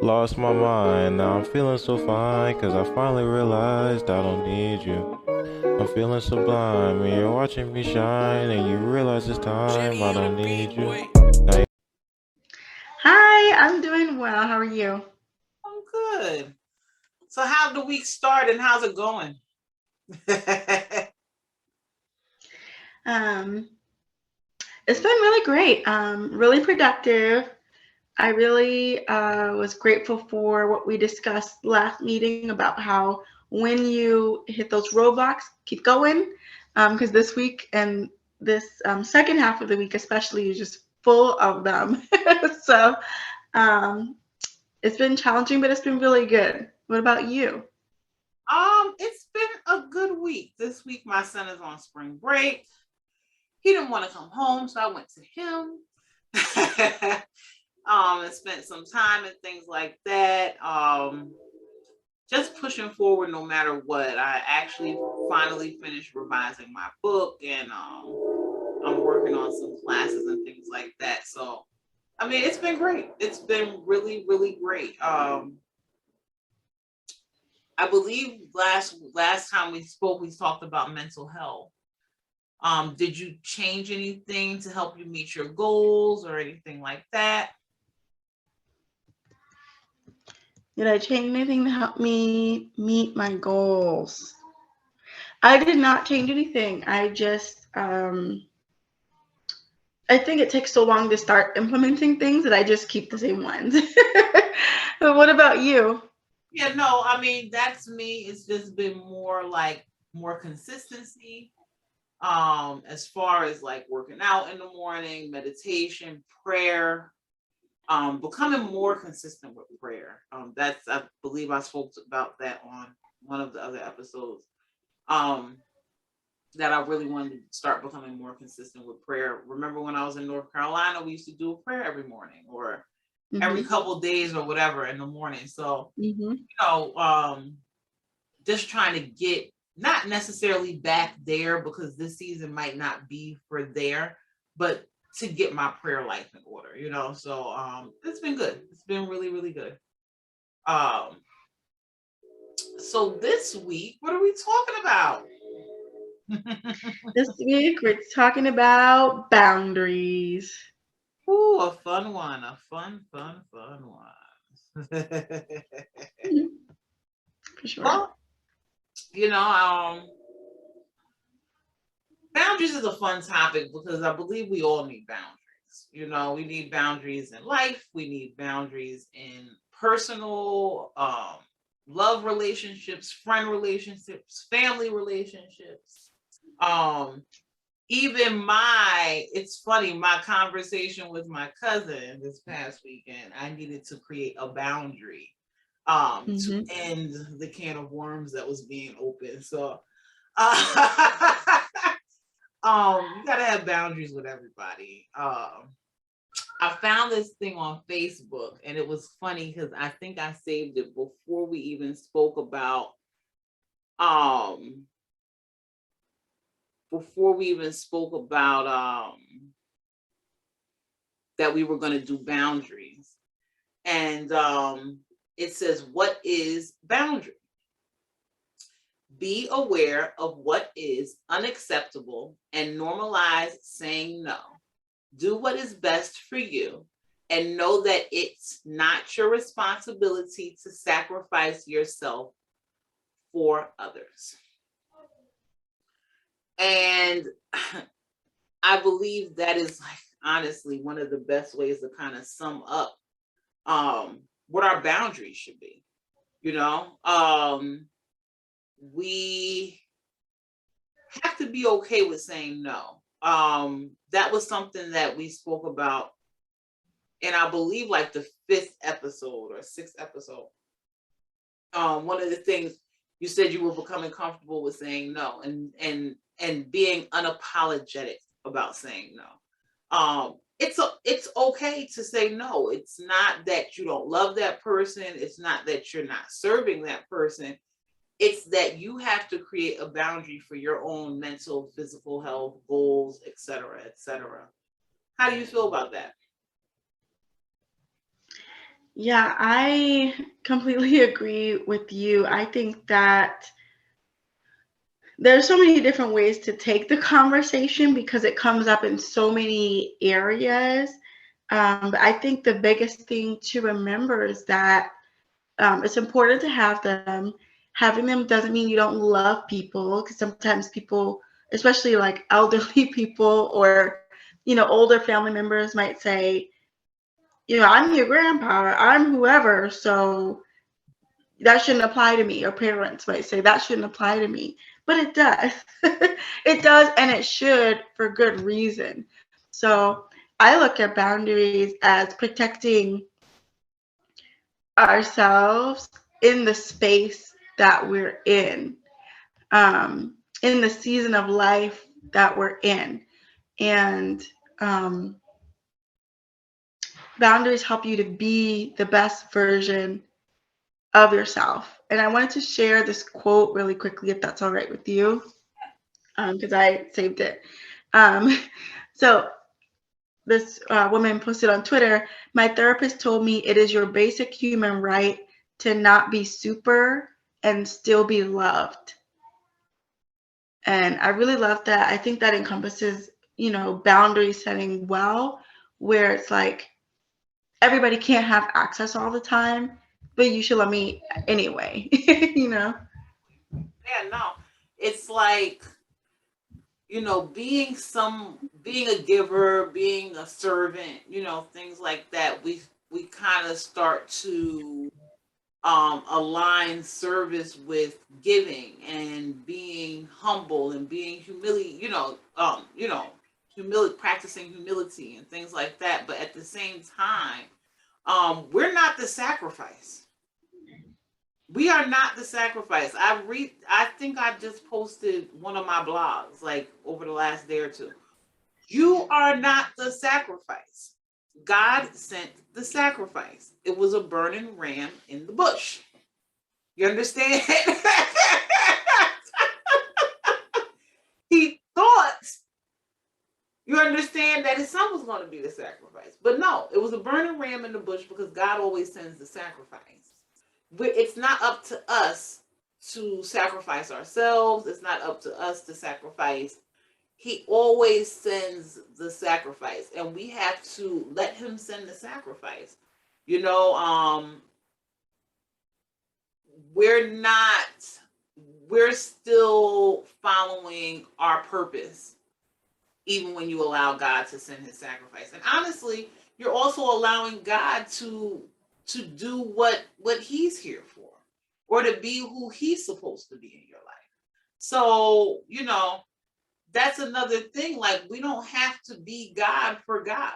Lost my mind, now I'm feeling so fine, cause I finally realized I don't need you. I'm feeling sublime, and you're watching me shine, and you realize it's time I don't need you. Now Hi, I'm doing well. How are you? I'm good. So how'd the week start and how's it going? Um, it's been really great. Really productive. I really was grateful for what we discussed last meeting about how when you hit those roadblocks, keep going. Because this week and this second half of the week, especially, is just full of them. so um, it's been challenging, but it's been really good. What about you? it's been a good week. This week my son is on spring break. He didn't want to come home, so I went to him. And spent some time and things like that. Just pushing forward no matter what. I actually finally finished revising my book and I'm working on some classes and things like that. So I mean, it's been great. It's been really, really great. I believe last time we spoke, we talked about mental health. Did you change anything to help you meet your goals or anything like that? Did I change anything to help me meet my goals? I did not change anything. I think it takes so long to start implementing things that I just keep the same ones. But what about you? Yeah, no, I mean that's me. It's just been more like more consistency. As far as like working out in the morning, meditation, prayer, becoming more consistent with prayer. That's I believe I spoke about that on one of the other episodes. Um, that I really wanted to start becoming more consistent with prayer. Remember when I was in North Carolina, we used to do a prayer every morning or every Mhm. couple of days or whatever in the morning. So, Mhm. just trying to get not necessarily back there because this season might not be for there, but to get my prayer life in order. So it's been good. It's been really, really good. Um, so this week, what are we talking about? This week we're talking about boundaries. Ooh, a fun one. A fun, fun, fun one. Mhm. For sure. Well, you know, boundaries is a fun topic because I believe we all need boundaries. We need boundaries in life. We need boundaries in personal, love relationships, friend relationships, family relationships. Um, Even it's funny, my conversation with my cousin this past weekend, I needed to create a boundary to Mhm. end the can of worms that was being opened. So uh, you gotta have boundaries with everybody. I found this thing on Facebook and it was funny because I think I saved it before we even spoke about um that we were going to do boundaries. And it says, what is boundary? Be aware of what is unacceptable and normalize saying no. Do what is best for you and know that it's not your responsibility to sacrifice yourself for others. And I believe that is like honestly one of the best ways to kind of sum up what our boundaries should be. You know, we have to be okay with saying no. That was something that we spoke about in, I believe, like the fifth episode or sixth episode. One of the things you said you were becoming comfortable with saying no and being unapologetic about saying no. It's okay to say no. It's not that you don't love that person. It's not that you're not serving that person. It's that you have to create a boundary for your own mental, physical health, goals, etc., etc. How do you feel about that? Yeah, I completely agree with you. I think that there's so many different ways to take the conversation because it comes up in so many areas. But I think the biggest thing to remember is that it's important to have them. Having them doesn't mean you don't love people, because sometimes people, especially like elderly people or older family members, might say, I'm your grandpa, I'm whoever, so that shouldn't apply to me. Or parents might say that shouldn't apply to me, but it does. It does, and it should for good reason. So I look at boundaries as protecting ourselves in the space that we're in the season of life that we're in. And boundaries help you to be the best version of yourself. And I wanted to share this quote really quickly, if that's all right with you, because I saved it. Um, so this woman posted on Twitter, my therapist told me it is your basic human right to not be super and still be loved. And I really love that. I think that encompasses, boundary setting well, where it's like everybody can't have access all the time, but you should let me anyway, Yeah, no. It's like, being a giver, being a servant, things like that. We kind of start to align service with giving and being humble and being humility, practicing humility and things like that. But at the same time, we're not the sacrifice. We are not the sacrifice. I think I just posted one of my blogs like over the last day or two. You are not the sacrifice. God sent the sacrifice. It was a burning ram in the bush. You understand? He thought, you understand, that his son was going to be the sacrifice. But no, it was a burning ram in the bush because God always sends the sacrifice. It's not up to us to sacrifice ourselves. It's not up to us to sacrifice. He always sends the sacrifice, and we have to let him send the sacrifice. We're still following our purpose, even when you allow God to send his sacrifice. And honestly, you're also allowing God to do what he's here for, or to be who he's supposed to be in your life. So, that's another thing. Like, we don't have to be God for God.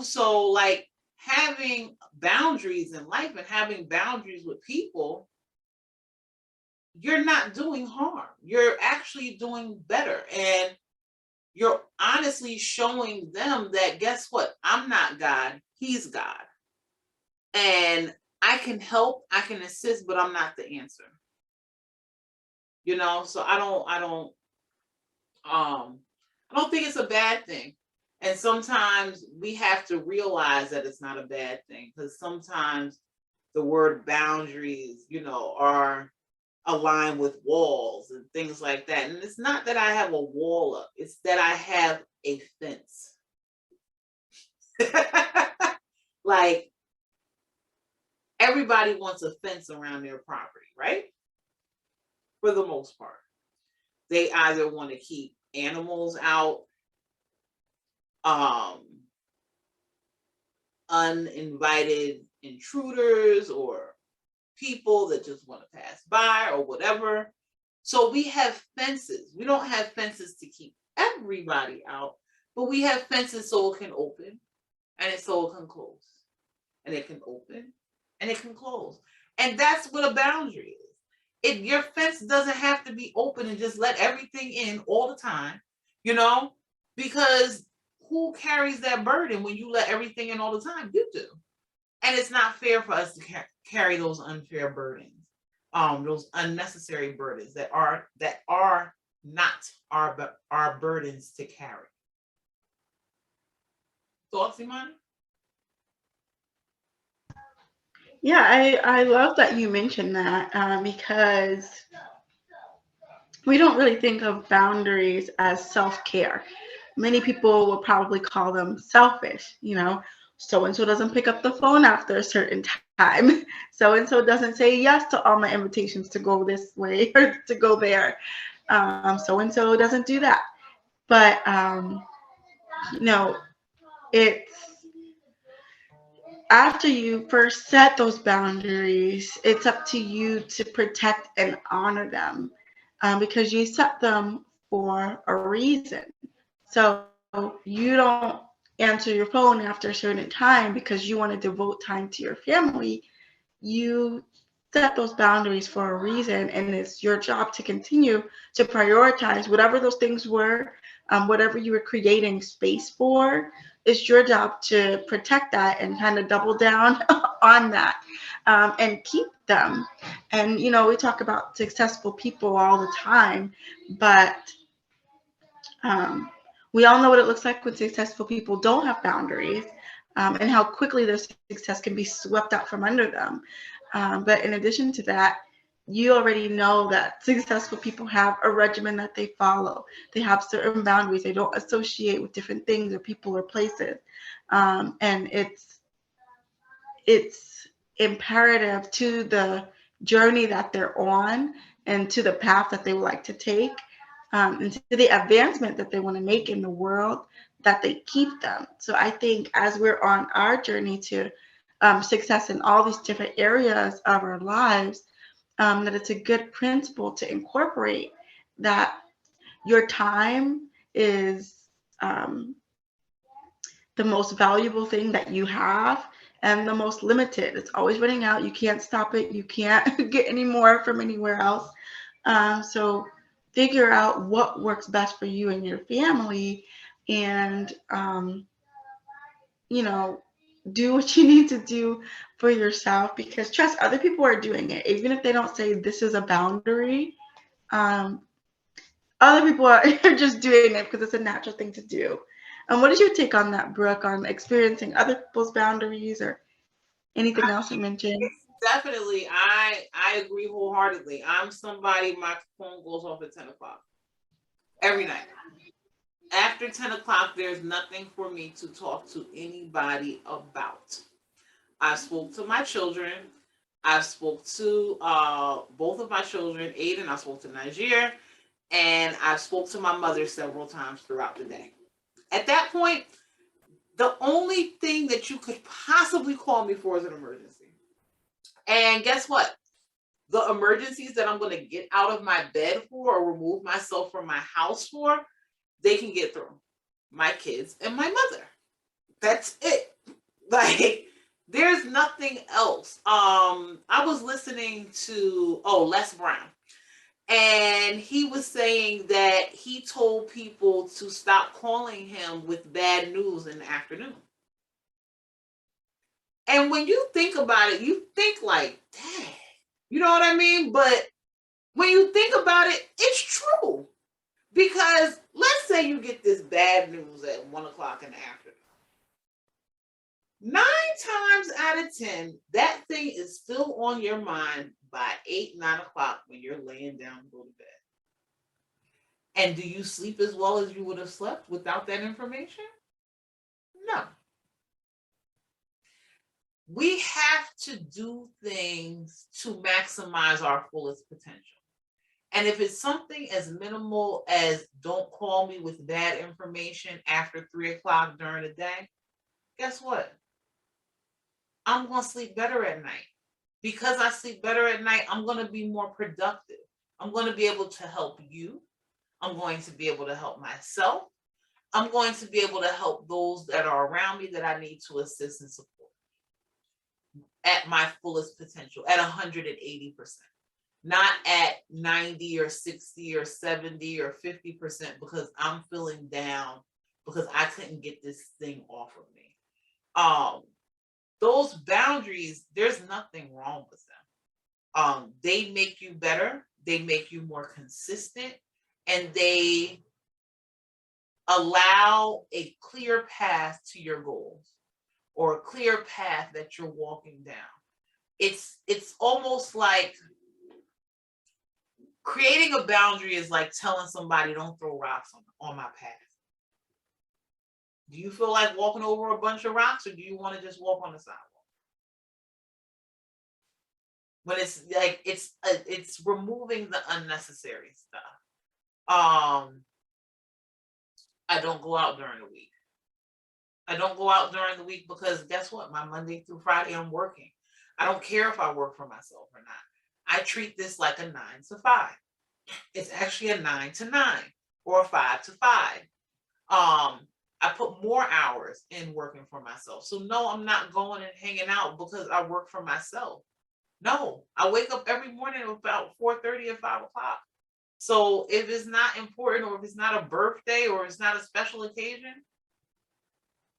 So like having boundaries in life and having boundaries with people, you're not doing harm. You're actually doing better. And you're honestly showing them that, guess what? I'm not God. He's God. And I can help, I can assist, but I'm not the answer. So I don't think it's a bad thing. And sometimes we have to realize that it's not a bad thing, because sometimes the word boundaries, are aligned with walls and things like that. And it's not that I have a wall up, it's that I have a fence. Like, everybody wants a fence around their property, right? For the most part. They either want to keep animals out, uninvited intruders, or people that just want to pass by, or whatever. So we have fences. We don't have fences to keep everybody out, but we have fences so it can open, and so it can close, and it can open, and it can close. And that's what a boundary is. Your fence doesn't have to be open and just let everything in all the time, because who carries that burden when you let everything in all the time? You do. And it's not fair for us to carry those unfair burdens, those unnecessary burdens that are not our burdens to carry. Thoughts, Imani? Yeah, I love that you mentioned that because we don't really think of boundaries as self-care. Many people will probably call them selfish, so and so doesn't pick up the phone after a certain time. So and so doesn't say yes to all my invitations to go this way or to go there. So and so doesn't do that. But you know, it's after you first set those boundaries, it's up to you to protect and honor them because you set them for a reason. So you don't answer your phone after a certain time because you want to devote time to your family. You set those boundaries for a reason, and it's your job to continue to prioritize whatever those things were, whatever you were creating space for. It's your job to protect that and kind of double down on that and keep them. And we talk about successful people all the time, but um, we all know what it looks like when successful people don't have boundaries, and how quickly their success can be swept out from under them. But in addition to that, you already know that successful people have a regimen that they follow. They have certain boundaries. They don't associate with different things or people or places. And it's imperative to the journey that they're on and to the path that they would like to take, and to the advancement that they want to make in the world, that they keep them. So I think as we're on our journey to success in all these different areas of our lives, that it's a good principle to incorporate that your time is um, the most valuable thing that you have and the most limited. It's always running out. You can't stop it. You can't get any more from anywhere else. So figure out what works best for you and your family, and you know, do what you need to do for yourself, because trust, other people are doing it. Even if they don't say this is a boundary, um, other people are just doing it because it's a natural thing to do. What is your take on that, Brooke, on experiencing other people's boundaries or anything else I mentioned? Definitely, I agree wholeheartedly. I'm somebody, my phone goes off at 10 o'clock every night. After 10 o'clock, there's nothing for me to talk to anybody about. I spoke to my children. I've spoke to both of my children, Aiden. I spoke to Niger, and I've spoke to my mother several times throughout the day. At that point, the only thing that you could possibly call me for is an emergency. And guess what? The emergencies that I'm going to get out of my bed for or remove myself from my house for, they can get through my kids and my mother. That's it. Like, there's nothing else. I was listening to Les Brown, and he was saying that he told people to stop calling him with bad news in the afternoon. And when you think about it, you think like, dang, you know what I mean? But when you think about it, it's true. Because let's say you get this bad news at 1 o'clock in the afternoon. 9 times out of 10, that thing is still on your mind by 8, 9 o'clock when you're laying down to go to bed. And do you sleep as well as you would have slept without that information? No. We have to do things to maximize our fullest potential. And if it's something as minimal as don't call me with bad information after 3 o'clock during the day, guess what? I'm going to sleep better at night. Because I sleep better at night, I'm going to be more productive. I'm going to be able to help you. I'm going to be able to help myself. I'm going to be able to help those that are around me that I need to assist and support at my fullest potential, at 180%. Not at 90 or 60 or 70 or 50% because I'm feeling down because I couldn't get this thing off of me. Those boundaries, there's nothing wrong with them. They make you better, they make you more consistent, and they allow a clear path to your goals or a clear path that you're walking down. it's almost like creating a boundary is like telling somebody don't throw rocks on my path. Do you feel like walking over a bunch of rocks, or do you want to just walk on the sidewalk? When it's like it's removing the unnecessary stuff. I don't go out during the week. I don't go out during the week because guess what? My Monday through Friday, I'm working. I don't care if I work for myself or not. I treat this like a 9 to 5. It's actually a 9 to 9 or a 5 to 5. I put more hours in working for myself. So no, I'm not going and hanging out because I work for myself. No, I wake up every morning about 4:30 or 5 o'clock. So if it's not important, or if it's not a birthday, or it's not a special occasion,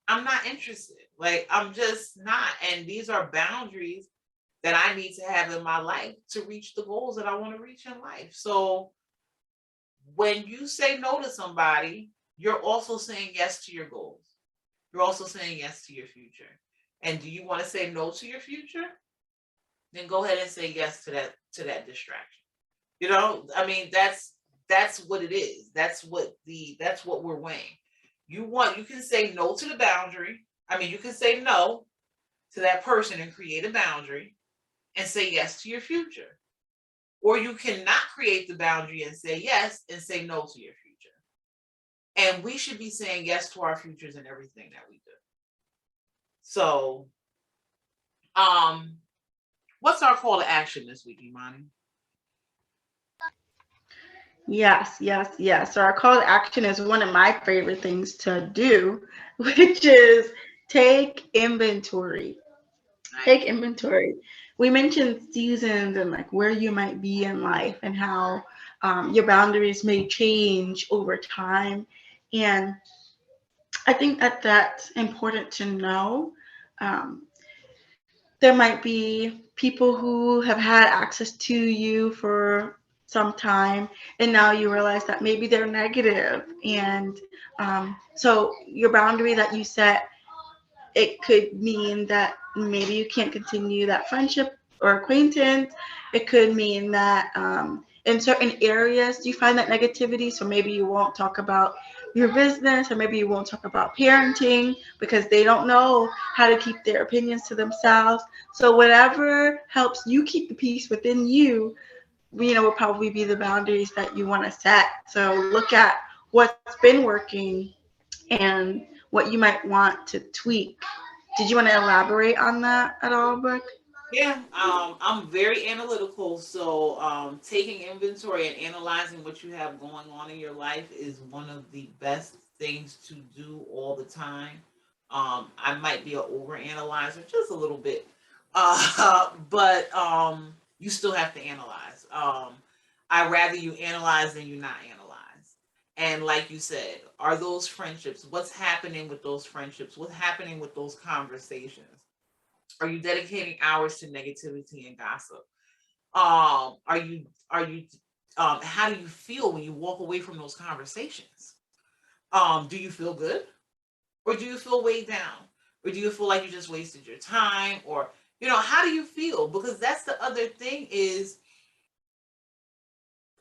I'm not interested. Like, I'm just not. And these are boundaries that I need to have in my life to reach the goals that I want to reach in life. So when you say no to somebody, you're also saying yes to your goals. You're also saying yes to your future. And do you want to say no to your future? Then go ahead and say yes to that distraction. You know, I mean, that's what it is. That's what we're weighing. You can say no to the boundary. I mean, you can say no to that person and create a boundary and say yes to your future. Or you cannot create the boundary and say yes and say no to your future. And we should be saying yes to our futures in everything that we do. So, what's our call to action this week, Imani? Yes, yes, yes. So our call to action is one of my favorite things to do, which is take inventory. Take inventory. We mentioned seasons and like where you might be in life and how your boundaries may change over time. And I think that that's important to know. Um, there might be people who have had access to you for some time, and now you realize that maybe they're negative. And so your boundary that you set, it could mean that maybe you can't continue that friendship or acquaintance. It could mean that in certain areas you find that negativity. So maybe you won't talk about your business, or maybe you won't talk about parenting because they don't know how to keep their opinions to themselves. So whatever helps you keep the peace within you, will probably be the boundaries that you want to set. So look at what's been working and what you might want to tweak. Did you want to elaborate on that at all, Brooke? Yeah, I'm very analytical. So taking inventory and analyzing what you have going on in your life is one of the best things to do all the time. I might be an overanalyzer just a little bit, but you still have to analyze. I rather you analyze than you not analyze. And like you said, are those friendships? What's happening with those friendships? What's happening with those conversations? Are you dedicating hours to negativity and gossip? Are you how do you feel when you walk away from those conversations? Do you feel good, or do you feel weighed down, or do you feel like you just wasted your time, or how do you feel? Because that's the other thing is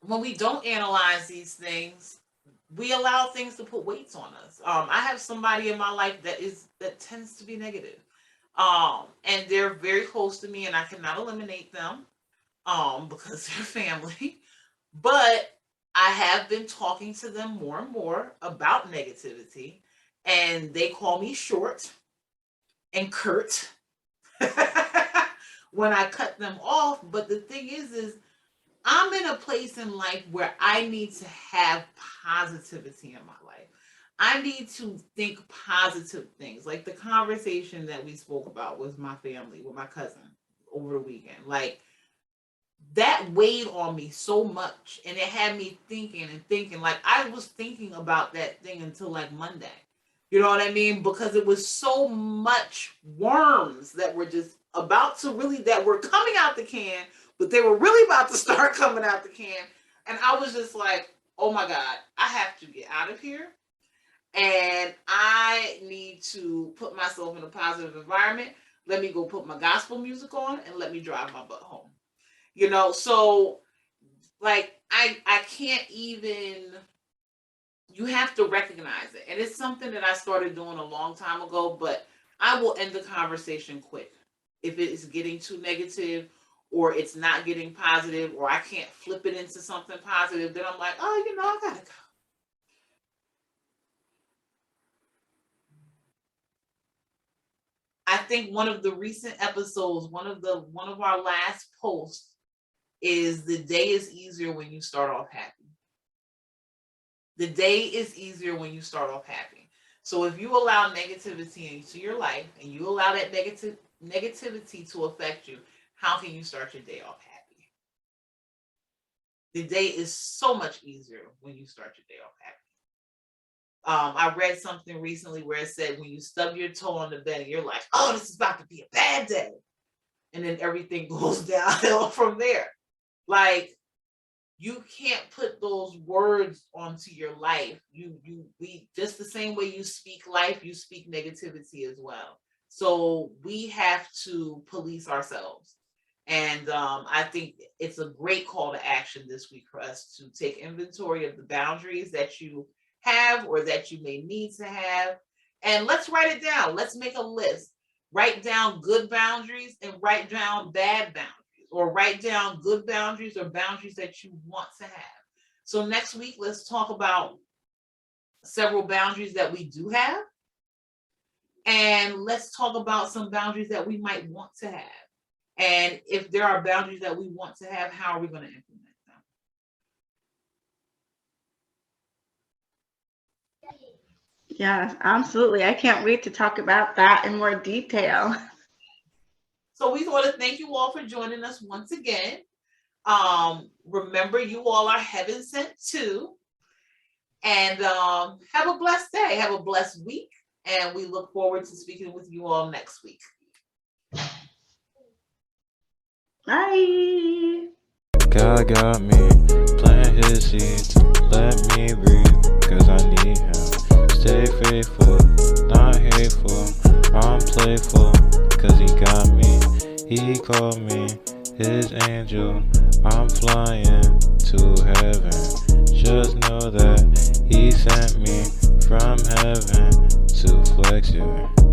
when we don't analyze these things, we allow things to put weights on us. I have somebody in my life that tends to be negative. And they're very close to me, and I cannot eliminate them because they're family. But I have been talking to them more and more about negativity, and they call me short and curt when I cut them off. But the thing is I'm in a place in life where I need to have positivity in my life. I need to think positive things. Like the conversation that we spoke about with my family, with my cousin over the weekend. Like that weighed on me so much, and it had me thinking and thinking. Like I was thinking about that thing until like Monday. You know what I mean? Because it was so much worms that were just that were coming out the can, but they were really about to start coming out the can. And I was just like, oh my God, I have to get out of here. And I need to put myself in a positive environment. let me go put my gospel music on and let me drive my butt home. You know, so like I can't even, you have to recognize it. And it's something that I started doing a long time ago, but I will end the conversation quick. If it is getting too negative or it's not getting positive or I can't flip it into something positive, then I'm like, oh, you know, I gotta go. I think one of the recent episodes, one of our last posts is the day is easier when you start off happy. The day is easier when you start off happy. So if you allow negativity into your life and you allow that negativity to affect you, how can you start your day off happy? The day is so much easier when you start your day off happy. I read something recently where it said when you stub your toe on the bed and you're like, oh, this is about to be a bad day. And then everything goes downhill from there. Like, you can't put those words onto your life. We just the same way you speak life, you speak negativity as well. So we have to police ourselves. And I think it's a great call to action this week for us to take inventory of the boundaries that you have or that you may need to have. And let's write it down. Let's make a list. Write down good boundaries and write down bad boundaries, or write down good boundaries or boundaries that you want to have. So next week, let's talk about several boundaries that we do have. And let's talk about some boundaries that we might want to have. And if there are boundaries that we want to have, how are we going to implement them? Yes, absolutely. I can't wait to talk about that in more detail. So we want to thank you all for joining us once again. Remember, you all are heaven sent too. And have a blessed day. Have a blessed week. And we look forward to speaking with you all next week. Bye. God got me, plant his seeds, let me breathe, cause I need him. Stay faithful, not hateful, I'm playful, cause he got me. He called me his angel, I'm flying to heaven. Just know that he sent me from heaven to flex you.